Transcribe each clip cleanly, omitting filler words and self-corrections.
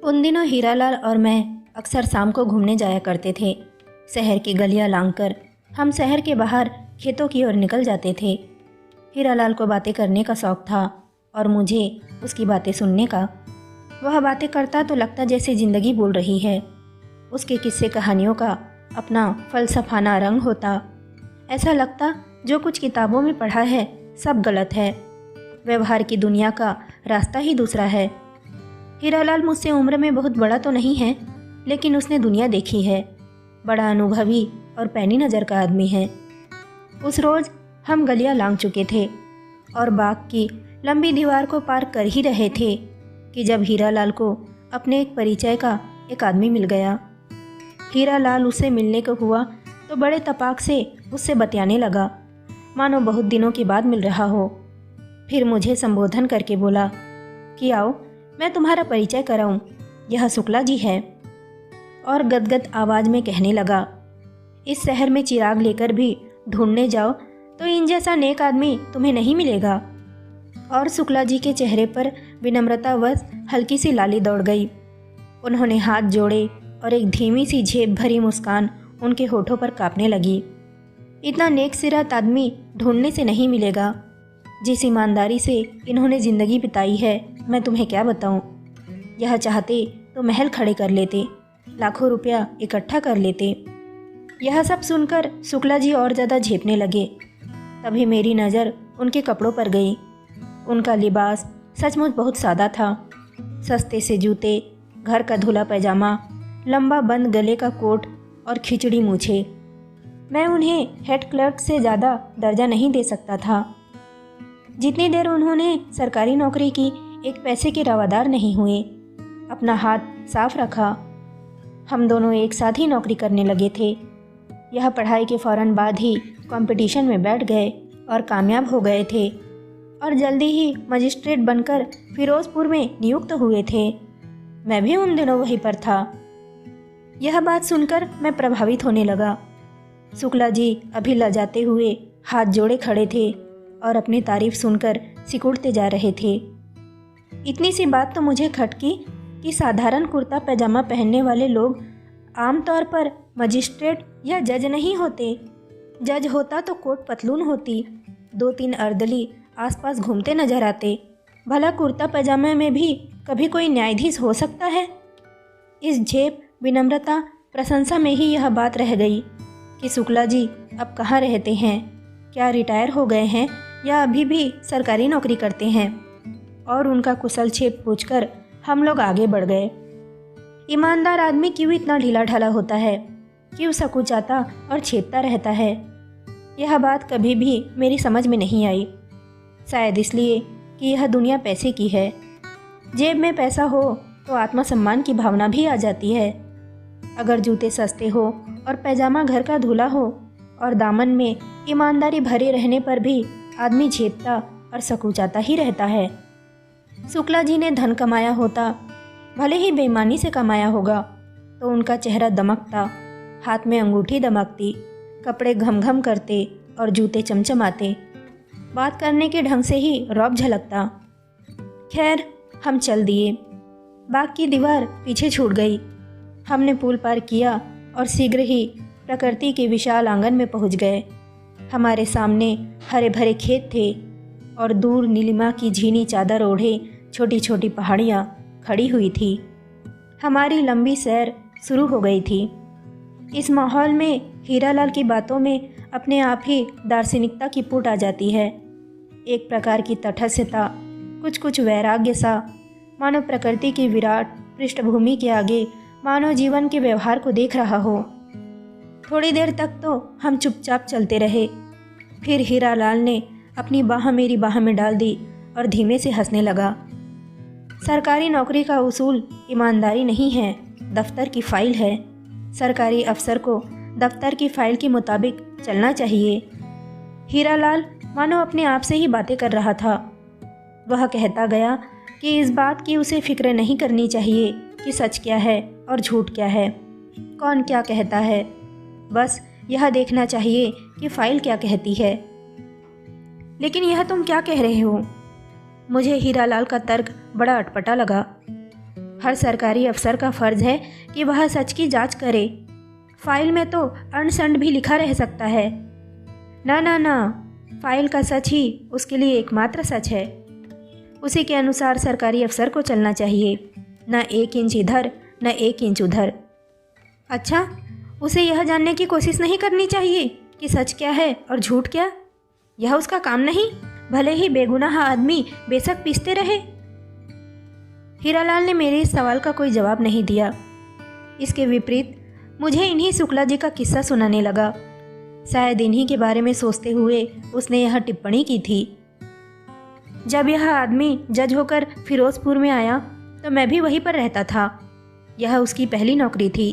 उन दिनों हीरालाल और मैं अक्सर शाम को घूमने जाया करते थे। शहर की गलियां लांघकर हम शहर के बाहर खेतों की ओर निकल जाते थे। हीरालाल को बातें करने का शौक था और मुझे उसकी बातें सुनने का। वह बातें करता तो लगता जैसे ज़िंदगी बोल रही है। उसके किस्से कहानियों का अपना फ़लसफ़ाना रंग होता। ऐसा लगता जो कुछ किताबों में पढ़ा है सब गलत है, व्यवहार की दुनिया का रास्ता ही दूसरा है। हीरालाल मुझसे उम्र में बहुत बड़ा तो नहीं है, लेकिन उसने दुनिया देखी है। बड़ा अनुभवी और पैनी नज़र का आदमी है। उस रोज़ हम गलियां लांघ चुके थे और बाग की लंबी दीवार को पार कर ही रहे थे कि जब हीरालाल को अपने एक परिचय का एक आदमी मिल गया। हीरालाल उससे मिलने को हुआ तो बड़े तपाक से उससे बतियाने लगा, मानो बहुत दिनों के बाद मिल रहा हो। फिर मुझे संबोधन करके बोला कि आओ मैं तुम्हारा परिचय कराऊं, यह शुक्ला जी है। और गदगद आवाज़ में कहने लगा, इस शहर में चिराग लेकर भी ढूंढने जाओ तो इन जैसा नेक आदमी तुम्हें नहीं मिलेगा। और शुक्ला जी के चेहरे पर विनम्रतावश हल्की सी लाली दौड़ गई। उन्होंने हाथ जोड़े और एक धीमी सी झेप भरी मुस्कान उनके होठों पर कांपने लगी। इतना नेक सिरत आदमी ढूंढने से नहीं मिलेगा। जिस ईमानदारी से इन्होंने ज़िंदगी बिताई है मैं तुम्हें क्या बताऊं। यह चाहते तो महल खड़े कर लेते, लाखों रुपया इकट्ठा कर लेते। यह सब सुनकर शुक्ला जी और ज़्यादा झेपने लगे। तभी मेरी नज़र उनके कपड़ों पर गई। उनका लिबास सचमुच बहुत सादा था। सस्ते से जूते, घर का धुला पैजामा, लंबा बंद गले का कोट और खिचड़ी मूछे। मैं उन्हें हेड क्लर्क से ज़्यादा दर्जा नहीं दे सकता था। जितनी देर उन्होंने सरकारी नौकरी की एक पैसे के रवादार नहीं हुए। अपना हाथ साफ रखा। हम दोनों एक साथ ही नौकरी करने लगे थे। यह पढ़ाई के फ़ौरन बाद ही कंपटीशन में बैठ गए और कामयाब हो गए थे और जल्दी ही मजिस्ट्रेट बनकर फिरोज़पुर में नियुक्त हुए थे। मैं भी उन दिनों वहीं पर था। यह बात सुनकर मैं प्रभावित होने लगा। शुक्ला जी अभी लजाते हुए हाथ जोड़े खड़े थे और अपनी तारीफ सुनकर सिकुड़ते जा रहे थे। इतनी सी बात तो मुझे खटकी कि साधारण कुर्ता पैजामा पहनने वाले लोग आमतौर पर मजिस्ट्रेट या जज नहीं होते। जज होता तो कोट पतलून होती, 2-3 अर्दली आसपास घूमते नजर आते। भला कुर्ता पैजामे में भी कभी कोई न्यायाधीश हो सकता है? इस झेप, विनम्रता, प्रशंसा में ही यह बात रह गई कि शुक्ला जी अब कहाँ रहते हैं, क्या रिटायर हो गए हैं या अभी भी सरकारी नौकरी करते हैं। और उनका कुशल छेप पूछकर हम लोग आगे बढ़ गए। ईमानदार आदमी क्यों इतना ढीला ढाला होता है, क्यों सकुचाता और छेदता रहता है? यह बात कभी भी मेरी समझ में नहीं आई। शायद इसलिए कि यह दुनिया पैसे की है। जेब में पैसा हो तो आत्मसम्मान की भावना भी आ जाती है। अगर जूते सस्ते हो और पैजामा घर का धुला हो और दामन में ईमानदारी भरे रहने पर भी आदमी झेपता और सकुचाता ही रहता है। शुक्ला जी ने धन कमाया होता, भले ही बेईमानी से कमाया होगा, तो उनका चेहरा दमकता, हाथ में अंगूठी दमकती, कपड़े घमघम करते और जूते चमचमाते, बात करने के ढंग से ही रौब झलकता। खैर हम चल दिए। बाग की दीवार पीछे छूट गई। हमने पुल पार किया और शीघ्र ही प्रकृति के विशाल आंगन में पहुंच गए। हमारे सामने हरे भरे खेत थे और दूर नीलिमा की झीनी चादर ओढ़े छोटी छोटी पहाड़ियाँ खड़ी हुई थी। हमारी लंबी सैर शुरू हो गई थी। इस माहौल में हीरालाल की बातों में अपने आप ही दार्शनिकता की पुट आ जाती है। एक प्रकार की तटस्थता, कुछ कुछ वैराग्य सा, मानो प्रकृति की विराट पृष्ठभूमि के आगे मानव जीवन के व्यवहार को देख रहा हो। थोड़ी देर तक तो हम चुपचाप चलते रहे। फिर हीरालाल ने अपनी बाह मेरी बाह में डाल दी और धीमे से हंसने लगा। सरकारी नौकरी का उसूल ईमानदारी नहीं है, दफ्तर की फाइल है। सरकारी अफसर को दफ्तर की फाइल के मुताबिक चलना चाहिए। हीरालाल मानो अपने आप से ही बातें कर रहा था। वह कहता गया कि इस बात की उसे फिक्र नहीं करनी चाहिए कि सच क्या है और झूठ क्या है, कौन क्या कहता है। बस यह देखना चाहिए कि फाइल क्या कहती है। लेकिन यह तुम क्या कह रहे हो? मुझे हीरालाल का तर्क बड़ा अटपटा लगा। हर सरकारी अफसर का फर्ज है कि वह सच की जांच करे। फाइल में तो अनसंड भी लिखा रह सकता है। ना ना ना, फाइल का सच ही उसके लिए एकमात्र सच है। उसी के अनुसार सरकारी अफसर को चलना चाहिए, न 1 इंच इधर न 1 इंच उधर। अच्छा, उसे यह जानने की कोशिश नहीं करनी चाहिए कि सच क्या है और झूठ क्या? यह उसका काम नहीं, भले ही बेगुनाह आदमी बेशक पीसते रहे। हीरालाल ने मेरे इस सवाल का कोई जवाब नहीं दिया। इसके विपरीत मुझे इन्हीं शुक्ला जी का किस्सा सुनाने लगा। शायद इन्हीं के बारे में सोचते हुए उसने यह टिप्पणी की थी। जब यह आदमी जज होकर फिरोजपुर में आया तो मैं भी वहीं पर रहता था। यह उसकी पहली नौकरी थी।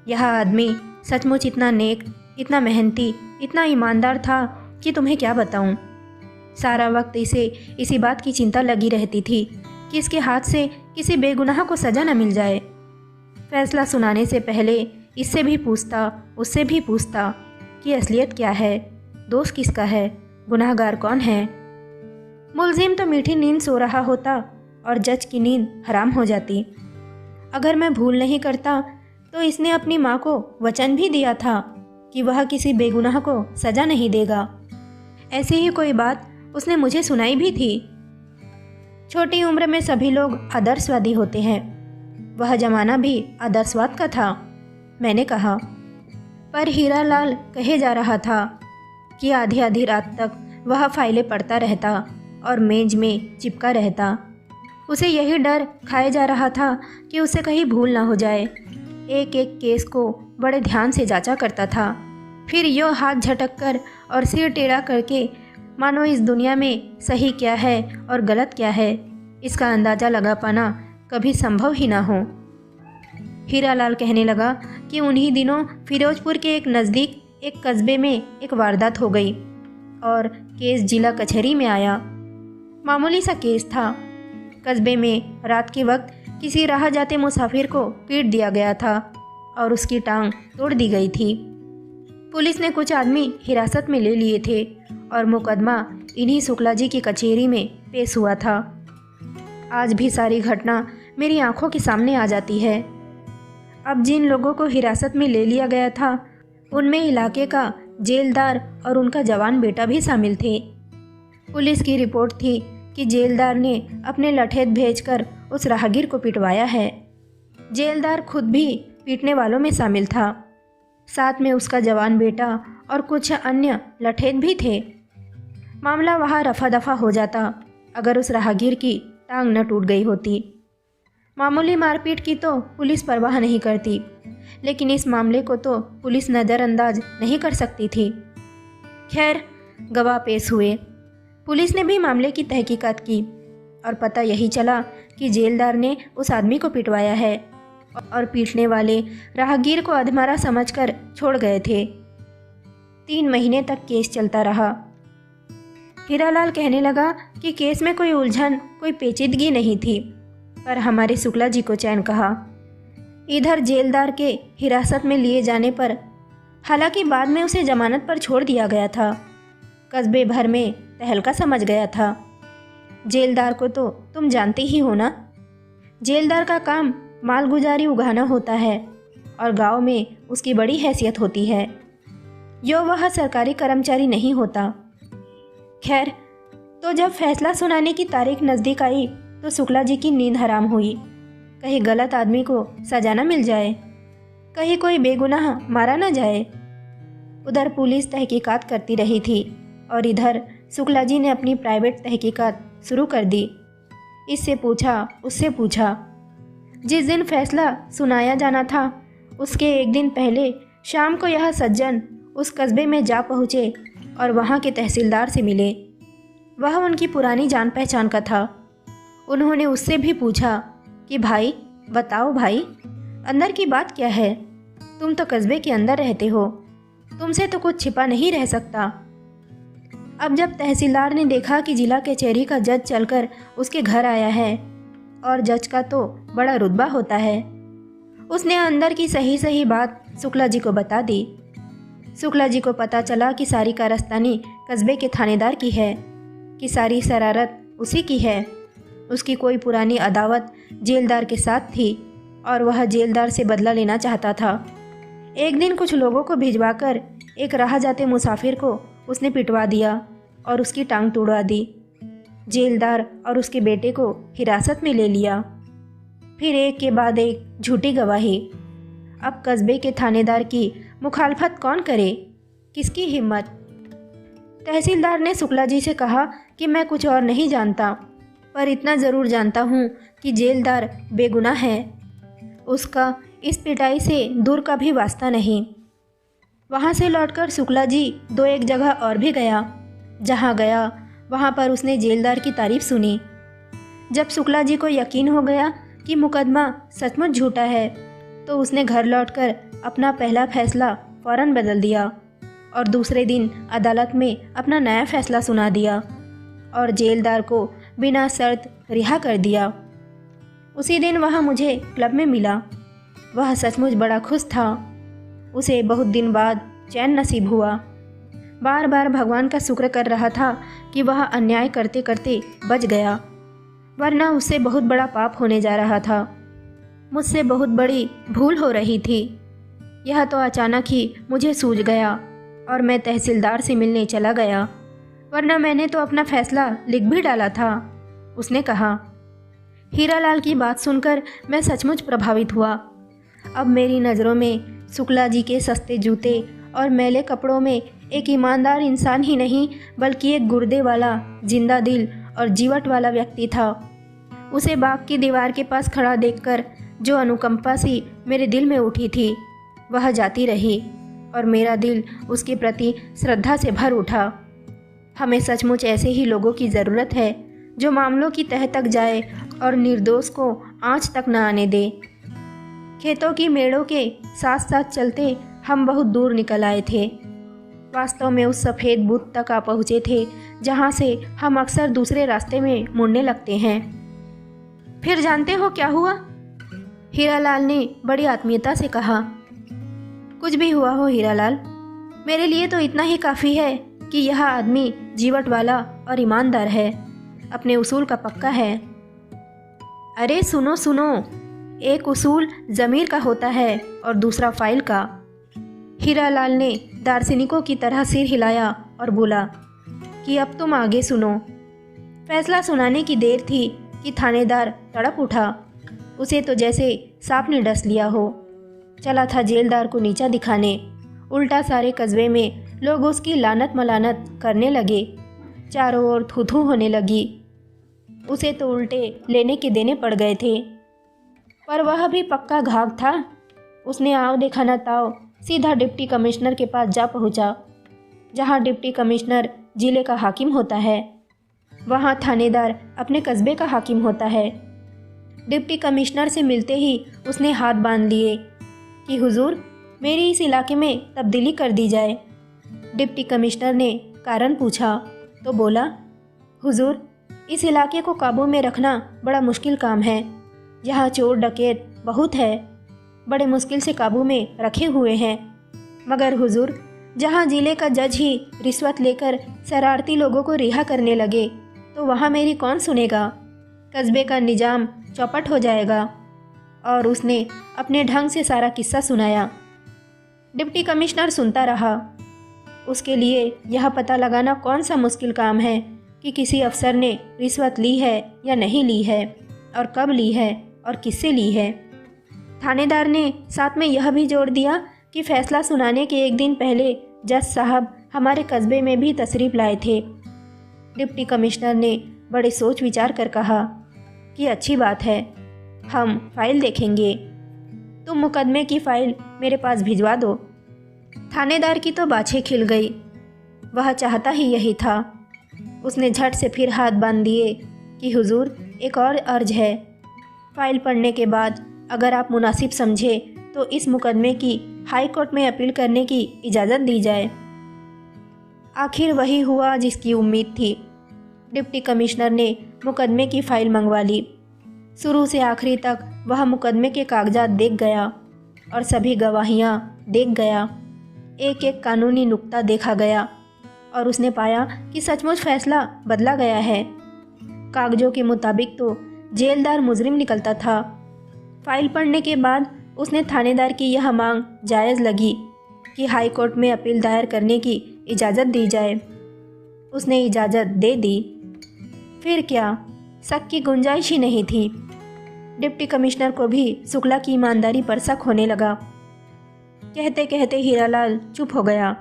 यह आदमी सचमुच इतना नेक, इतना मेहनती, इतना ईमानदार था कि तुम्हें क्या बताऊं। सारा वक्त इसे इसी बात की चिंता लगी रहती थी कि इसके हाथ से किसी बेगुनाह को सज़ा न मिल जाए। फैसला सुनाने से पहले इससे भी पूछता, उससे भी पूछता कि असलियत क्या है, दोष किसका है, गुनाहगार कौन है। मुलजिम तो मीठी नींद सो रहा होता और जज की नींद हराम हो जाती। अगर मैं भूल नहीं करता तो इसने अपनी माँ को वचन भी दिया था कि वह किसी बेगुनाह को सज़ा नहीं देगा। ऐसी ही कोई बात उसने मुझे सुनाई भी थी। छोटी उम्र में सभी लोग आदर्शवादी होते हैं। वह जमाना भी आदर्शवाद का था, मैंने कहा। पर हीरालाल कहे जा रहा था कि आधी आधी रात तक वह फाइलें पढ़ता रहता और मेज में चिपका रहता। उसे यही डर खाए जा रहा था कि उसे कहीं भूल ना हो जाए। एक एक केस को बड़े ध्यान से जांचा करता था, फिर यो हाथ झटक कर और सिर टेढ़ा करके मानो इस दुनिया में सही क्या है और गलत क्या है इसका अंदाज़ा लगा पाना कभी संभव ही ना हो। हीरालाल कहने लगा कि उन्हीं दिनों फिरोजपुर के एक नज़दीक एक कस्बे में एक वारदात हो गई और केस जिला कचहरी में आया। मामूली सा केस था। कस्बे में रात के वक्त किसी राह जाते मुसाफिर को पीट दिया गया था और उसकी टांग तोड़ दी गई थी। पुलिस ने कुछ आदमी हिरासत में ले लिए थे और मुकदमा इन्हीं शुक्ला जी की कचहरी में पेश हुआ था। आज भी सारी घटना मेरी आंखों के सामने आ जाती है। अब जिन लोगों को हिरासत में ले लिया गया था उनमें इलाके का जेलदार और उनका जवान बेटा भी शामिल थे। पुलिस की रिपोर्ट थी कि जेलदार ने अपने लठेत भेजकर उस राहगीर को पिटवाया है। जेलदार खुद भी पीटने वालों में शामिल था। साथ में उसका जवान बेटा और कुछ अन्य लठेत भी थे। मामला वहाँ रफा दफा हो जाता अगर उस राहगीर की टांग न टूट गई होती। मामूली मारपीट की तो पुलिस परवाह नहीं करती, लेकिन इस मामले को तो पुलिस नज़रअंदाज नहीं कर सकती थी। खैर, गवाह पेश हुए। पुलिस ने भी मामले की तहकीकात की और पता यही चला कि जेलदार ने उस आदमी को पिटवाया है और पीटने वाले राहगीर को अधमरा समझकर छोड़ गए थे। 3 महीने तक केस चलता रहा। हीरालाल कहने लगा कि केस में कोई उलझन, कोई पेचीदगी नहीं थी, पर हमारे शुक्ला जी को चैन कहा। इधर जेलदार के हिरासत में लिए जाने पर, हालांकि बाद में उसे जमानत पर छोड़ दिया गया था, कस्बे भर में तहलका समझ गया था। जेलदार को तो तुम जानते ही हो ना। जेलदार का काम मालगुजारी उगाना होता है और गांव में उसकी बड़ी हैसियत होती है, यो वह सरकारी कर्मचारी नहीं होता। खैर, तो जब फैसला सुनाने की तारीख नज़दीक आई तो शुक्ला जी की नींद हराम हुई। कहीं गलत आदमी को सजा न मिल जाए, कहीं कोई बेगुनाह मारा न जाए। उधर पुलिस तहकीकात करती रही थी और इधर शुक्ला जी ने अपनी प्राइवेट तहकीकात शुरू कर दी। इससे पूछा, उससे पूछा। जिस दिन फैसला सुनाया जाना था उसके एक दिन पहले शाम को यह सज्जन उस कस्बे में जा पहुँचे और वहाँ के तहसीलदार से मिले। वह उनकी पुरानी जान पहचान का था। उन्होंने उससे भी पूछा कि भाई बताओ भाई, अंदर की बात क्या है? तुम तो कस्बे के अंदर रहते हो, तुमसे तो कुछ छिपा नहीं रह सकता। अब जब तहसीलदार ने देखा कि जिला कचहरी का जज चलकर उसके घर आया है और जज का तो बड़ा रुतबा होता है, उसने अंदर की सही सही बात शुक्ला जी को बता दी। शुक्ला जी को पता चला कि सारी कारस्तानी कस्बे के थानेदार की है, कि सारी शरारत उसी की है। उसकी कोई पुरानी अदावत जेलदार के साथ थी और वह जेलदार से बदला लेना चाहता था। एक दिन कुछ लोगों को भिजवाकर एक राह जाते मुसाफिर को उसने पिटवा दिया और उसकी टांग तोड़वा दी। जेलदार और उसके बेटे को हिरासत में ले लिया। फिर एक के बाद एक झूठी गवाही। अब कस्बे के थानेदार की मुखालफत कौन करे? किसकी हिम्मत? तहसीलदार ने शुक्ला जी से कहा कि मैं कुछ और नहीं जानता, पर इतना ज़रूर जानता हूँ कि जेलदार बेगुनाह है। उसका इस पिटाई से दूर का भी वास्ता नहीं। वहाँ से लौटकर शुक्ला जी दो एक जगह और भी गया। जहाँ गया वहाँ पर उसने जेलदार की तारीफ सुनी। जब शुक्ला जी को यकीन हो गया कि मुकदमा सचमुच झूठा है, तो उसने घर लौटकर अपना पहला फैसला फ़ौरन बदल दिया और दूसरे दिन अदालत में अपना नया फैसला सुना दिया और जेलदार को बिना शर्त रिहा कर दिया। उसी दिन वह मुझे क्लब में मिला। वह सचमुच बड़ा खुश था। उसे बहुत दिन बाद चैन नसीब हुआ। बार बार भगवान का शुक्र कर रहा था कि वह अन्याय करते करते बच गया, वरना उससे बहुत बड़ा पाप होने जा रहा था। मुझसे बहुत बड़ी भूल हो रही थी। यह तो अचानक ही मुझे सूझ गया और मैं तहसीलदार से मिलने चला गया, वरना मैंने तो अपना फैसला लिख भी डाला था, उसने कहा। हीरालाल की बात सुनकर मैं सचमुच प्रभावित हुआ। अब मेरी नज़रों में शुक्ला जी के सस्ते जूते और मैले कपड़ों में एक ईमानदार इंसान ही नहीं, बल्कि एक गुर्दे वाला, जिंदा दिल और जीवट वाला व्यक्ति था। उसे बाग की दीवार के पास खड़ा देखकर जो अनुकंपा सी मेरे दिल में उठी थी, वह जाती रही और मेरा दिल उसके प्रति श्रद्धा से भर उठा। हमें सचमुच ऐसे ही लोगों की ज़रूरत है जो मामलों की तह तक जाए और निर्दोष को आँच तक न आने दे। खेतों की मेड़ों के साथ साथ चलते हम बहुत दूर निकल आए थे। वास्तव में उस सफ़ेद बुत तक आ पहुँचे थे जहाँ से हम अक्सर दूसरे रास्ते में मुड़ने लगते हैं। फिर जानते हो क्या हुआ? हीरालाल ने बड़ी आत्मीयता से कहा। कुछ भी हुआ हो हीरालाल, मेरे लिए तो इतना ही काफ़ी है कि यह आदमी जीवट वाला और ईमानदार है, अपने उसूल का पक्का है। अरे सुनो सुनो, एक उसूल ज़मीर का होता है और दूसरा फाइल का। हीरालाल ने दार्शनिकों की तरह सिर हिलाया और बोला कि अब तुम आगे सुनो। फैसला सुनाने की देर थी कि थानेदार तड़प उठा। उसे तो जैसे सांप ने डस लिया हो। चला था जेलदार को नीचा दिखाने। उल्टा सारे कस्बे में लोग उसकी लानत मलानत करने लगे। चारों ओर थू थू होने लगी। उसे तो उल्टे लेने के देने पड़ गए थे, पर वह भी पक्का घाघ था। उसने आओ देखा न ताओ सीधा डिप्टी कमिश्नर के पास जा पहुंचा। जहां डिप्टी कमिश्नर जिले का हाकिम होता है, वहां थानेदार अपने कस्बे का हाकिम होता है। डिप्टी कमिश्नर से मिलते ही उसने हाथ बांध लिए कि हुजूर, मेरी इस इलाके में तब्दीली कर दी जाए। डिप्टी कमिश्नर ने कारण पूछा तो बोला, हुजूर, इस इलाके को काबू में रखना बड़ा मुश्किल काम है। यहाँ चोर डकैत बहुत है, बड़े मुश्किल से काबू में रखे हुए हैं। मगर हुजूर, जहाँ जिले का जज ही रिश्वत लेकर शरारती लोगों को रिहा करने लगे, तो वहाँ मेरी कौन सुनेगा? कस्बे का निजाम चौपट हो जाएगा। और उसने अपने ढंग से सारा किस्सा सुनाया। डिप्टी कमिश्नर सुनता रहा। उसके लिए यह पता लगाना कौन सा मुश्किल काम है कि किसी अफसर ने रिश्वत ली है या नहीं ली है, और कब ली है और किससे ली है। थानेदार ने साथ में यह भी जोड़ दिया कि फैसला सुनाने के एक दिन पहले जज साहब हमारे कस्बे में भी तशरीफ़ लाए थे। डिप्टी कमिश्नर ने बड़े सोच विचार कर कहा कि अच्छी बात है, हम फाइल देखेंगे। तुम मुकदमे की फ़ाइल मेरे पास भिजवा दो। थानेदार की तो बाछें खिल गई। वह चाहता ही यही था। उसने झट से फिर हाथ बांध दिए कि हुजूर, एक और अर्ज है। फ़ाइल पढ़ने के बाद अगर आप मुनासिब समझे तो इस मुकदमे की हाई कोर्ट में अपील करने की इजाज़त दी जाए। आखिर वही हुआ जिसकी उम्मीद थी। डिप्टी कमिश्नर ने मुकदमे की फ़ाइल मंगवा ली। शुरू से आखिरी तक वह मुकदमे के कागजात देख गया और सभी गवाहियाँ देख गया। एक एक कानूनी नुक्ता देखा गया और उसने पाया कि सचमुच फैसला बदला गया है। कागजों के मुताबिक तो जेलदार मुजरिम निकलता था। फाइल पढ़ने के बाद उसने थानेदार की यह मांग जायज़ लगी कि हाई कोर्ट में अपील दायर करने की इजाज़त दी जाए। उसने इजाज़त दे दी। फिर क्या, शक की गुंजाइश ही नहीं थी। डिप्टी कमिश्नर को भी शुक्ला की ईमानदारी पर शक होने लगा। कहते कहते हीरालाल चुप हो गया।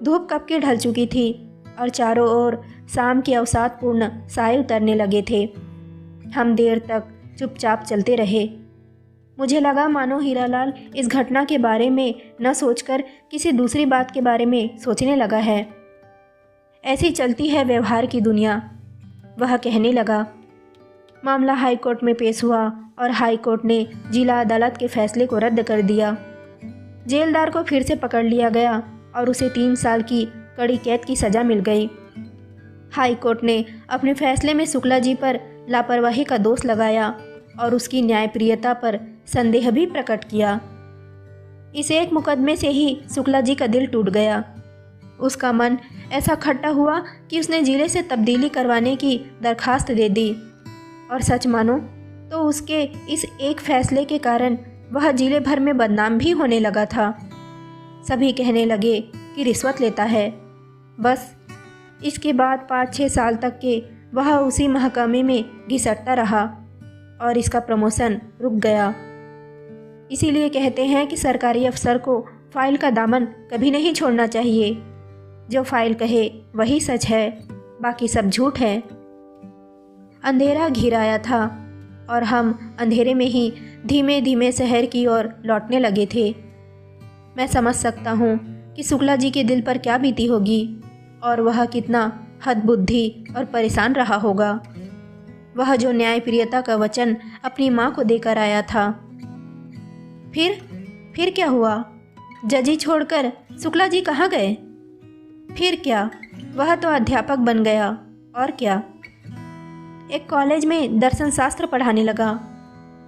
धूप कब की ढल चुकी थी और चारों ओर शाम के अवसादपूर्ण साए उतरने लगे थे। हम देर तक चुपचाप चलते रहे। मुझे लगा मानो हीरालाल इस घटना के बारे में न सोचकर किसी दूसरी बात के बारे में सोचने लगा है। ऐसी चलती है व्यवहार की दुनिया, वह कहने लगा। मामला हाई कोर्ट में पेश हुआ और हाई कोर्ट ने जिला अदालत के फैसले को रद्द कर दिया। जेलदार को फिर से पकड़ लिया गया और उसे 3 साल की कड़ी कैद की सज़ा मिल गई। हाई कोर्ट ने अपने फैसले में शुक्ला जी पर लापरवाही का दोष लगाया और उसकी न्यायप्रियता पर संदेह भी प्रकट किया। इस एक मुकदमे से ही शुक्ला जी का दिल टूट गया। उसका मन ऐसा खट्टा हुआ कि उसने जिले से तब्दीली करवाने की दरखास्त दे दी। और सच मानो तो उसके इस एक फैसले के कारण वह जिले भर में बदनाम भी होने लगा था। सभी कहने लगे कि रिश्वत लेता है। बस इसके बाद 5-6 साल तक के वह उसी महकमे में घिसटता रहा और इसका प्रमोशन रुक गया। इसीलिए कहते हैं कि सरकारी अफसर को फाइल का दामन कभी नहीं छोड़ना चाहिए। जो फाइल कहे वही सच है, बाकी सब झूठ है। अंधेरा घिर आया था और हम अंधेरे में ही धीमे धीमे शहर की ओर लौटने लगे थे। मैं समझ सकता हूँ कि शुक्ला जी के दिल पर क्या बीती होगी और वह कितना हतबुद्धि और परेशान रहा होगा। वह जो न्यायप्रियता का वचन अपनी माँ को देकर आया था। फिर क्या हुआ? जजी छोड़कर शुक्ला जी कहाँ गए? फिर क्या, वह तो अध्यापक बन गया। और क्या, एक कॉलेज में दर्शन शास्त्र पढ़ाने लगा।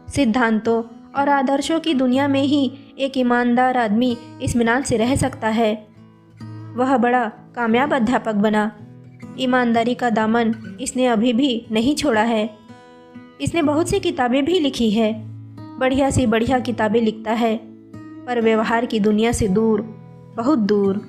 सिद्धांतों और आदर्शों की दुनिया में ही एक ईमानदार आदमी इत्मीनान से रह सकता है। वह बड़ा कामयाब अध्यापक बना। ईमानदारी का दामन इसने अभी भी नहीं छोड़ा है। इसने बहुत सी किताबें भी लिखी है, बढ़िया सी बढ़िया किताबें लिखता है, पर व्यवहार की दुनिया से दूर, बहुत दूर।